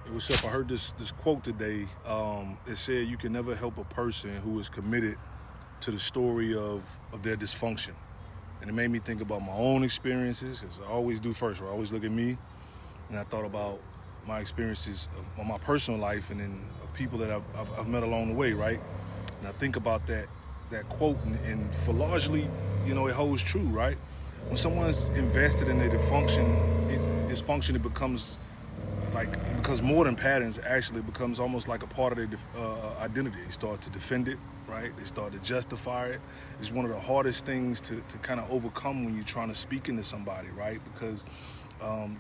Hey, what's up? I heard this quote today. It said you can never help a person who is committed to the story of their dysfunction. And it made me think about my own experiences, as I always do first. I always look at me, and I thought about my experiences of my personal life and then of people that I've met along the way, right? And I think about that quote, and for largely, it holds true, right? When someone's invested in their dysfunction, it becomes more than patterns. Actually, it becomes almost like a part of their identity. They start to defend it, right? They start to justify it. It's one of the hardest things to kind of overcome when you're trying to speak into somebody, right? Because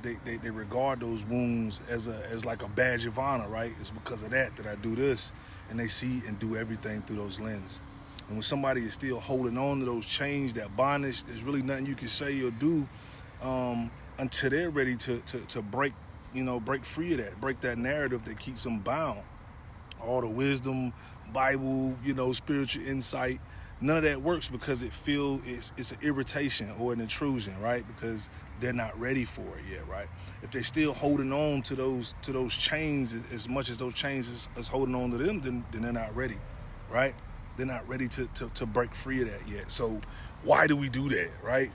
they regard those wounds as like a badge of honor, right? It's because of that I do this, and they see and do everything through those lenses. And when somebody is still holding on to those chains, that bondage, there's really nothing you can say or do until they're ready to break, break free of that, break that narrative that keeps them bound. All the wisdom, Bible, spiritual insight, none of that works because it's an irritation or an intrusion, right? Because they're not ready for it yet, right? If they're still holding on to those chains as much as those chains is holding on to them, then they're not ready, right? They're not ready to break free of that yet. So why do we do that, right?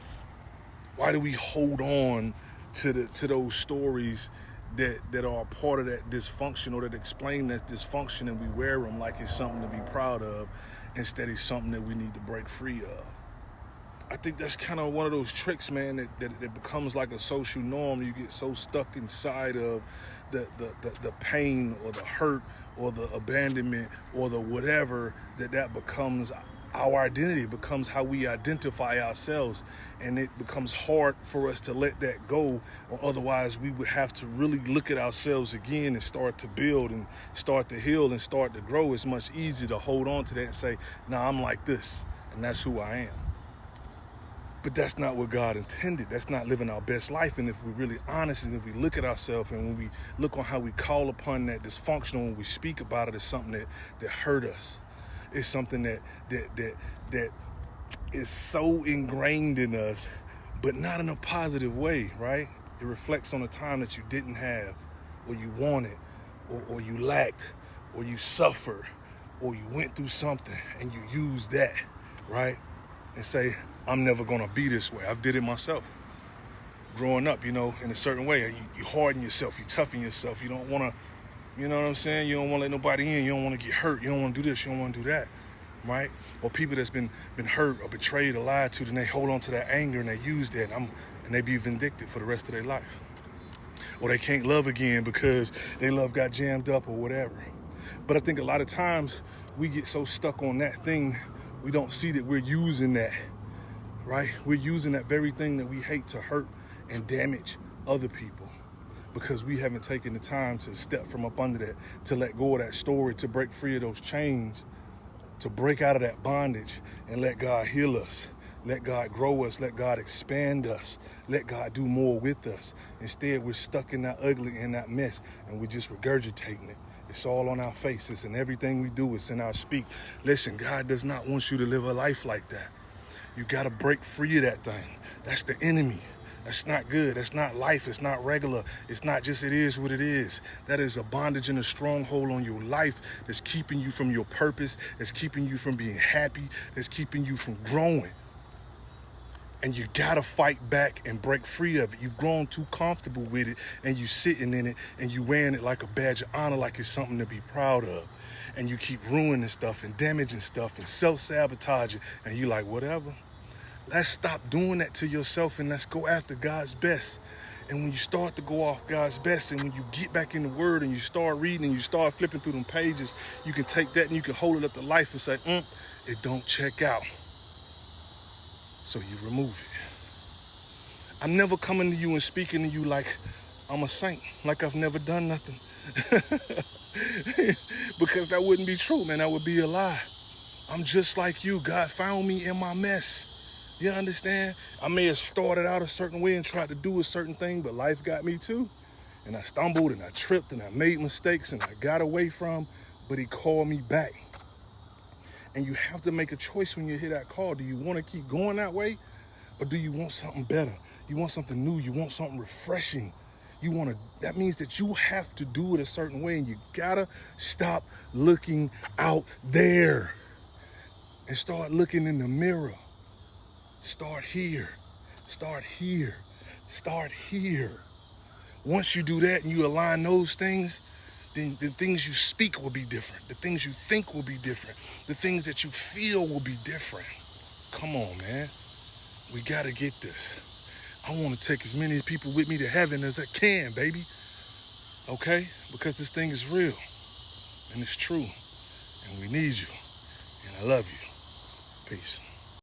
Why do we hold on to those stories that are a part of that dysfunction, or that explain that dysfunction, and we wear them like it's something to be proud of instead of something that we need to break free of? I think that's kind of one of those tricks, man, that becomes like a social norm. You get so stuck inside of the pain or the hurt or the abandonment or the whatever that becomes our identity, becomes how we identify ourselves, and it becomes hard for us to let that go, or otherwise we would have to really look at ourselves again and start to build and start to heal and start to grow. It's much easier to hold on to that and say, nah, I'm like this, and that's who I am. But that's not what God intended. That's not living our best life. And if we're really honest, and if we look at ourselves, and when we look on how we call upon that dysfunction, when we speak about it, as something that hurt us, it's something that is so ingrained in us, but not in a positive way, right? It reflects on a time that you didn't have, or you wanted, or you lacked, or you suffered, or you went through something, and you use that, right? And say, I'm never gonna be this way. I've did it myself. Growing up, in a certain way, you harden yourself, you toughen yourself. You don't wanna, you know what I'm saying? You don't wanna let nobody in. You don't wanna get hurt. You don't wanna do this. You don't wanna do that, right? Or people that's been hurt or betrayed or lied to, then they hold on to that anger and they use that, and they be vindictive for the rest of their life. Or they can't love again because their love got jammed up or whatever. But I think a lot of times we get so stuck on that thing, we don't see that we're using that, right? We're using that very thing that we hate to hurt and damage other people, because we haven't taken the time to step from up under that, to let go of that story, to break free of those chains, to break out of that bondage and let God heal us, let God grow us, let God expand us, let God do more with us. Instead, we're stuck in that ugly and that mess, and we're just regurgitating it. It's all on our faces, and everything we do is in our speak. Listen, God does not want you to live a life like that. You got to break free of that thing. That's the enemy. That's not good. That's not life. It's not regular. It's not just it is what it is. That is a bondage and a stronghold on your life that's keeping you from your purpose, that's keeping you from being happy, that's keeping you from growing. And you gotta fight back and break free of it. You've grown too comfortable with it, and you sitting in it, and you wearing it like a badge of honor, like it's something to be proud of. And you keep ruining stuff and damaging stuff and self-sabotaging, and you like, whatever. Let's stop doing that to yourself, and let's go after God's best. And when you start to go off God's best, and when you get back in the Word and you start reading and you start flipping through them pages, you can take that and you can hold it up to life and say, it don't check out. So you remove it. I'm never coming to you and speaking to you like I'm a saint, like I've never done nothing. Because that wouldn't be true, man. That would be a lie. I'm just like you. God found me in my mess. You understand? I may have started out a certain way and tried to do a certain thing, but life got me too. And I stumbled and I tripped and I made mistakes and I got away from, but he called me back. And you have to make a choice when you hear that call. Do you want to keep going that way, or do you want something better? You want something new. You want something refreshing. that means that you have to do it a certain way, and you gotta stop looking out there and start looking in the mirror. Start here, start here, start here. Once you do that and you align those things, then the things you speak will be different. The things you think will be different. The things that you feel will be different. Come on, man. We gotta get this. I want to take as many people with me to heaven as I can, baby. Okay? Because this thing is real. And it's true. And we need you. And I love you. Peace.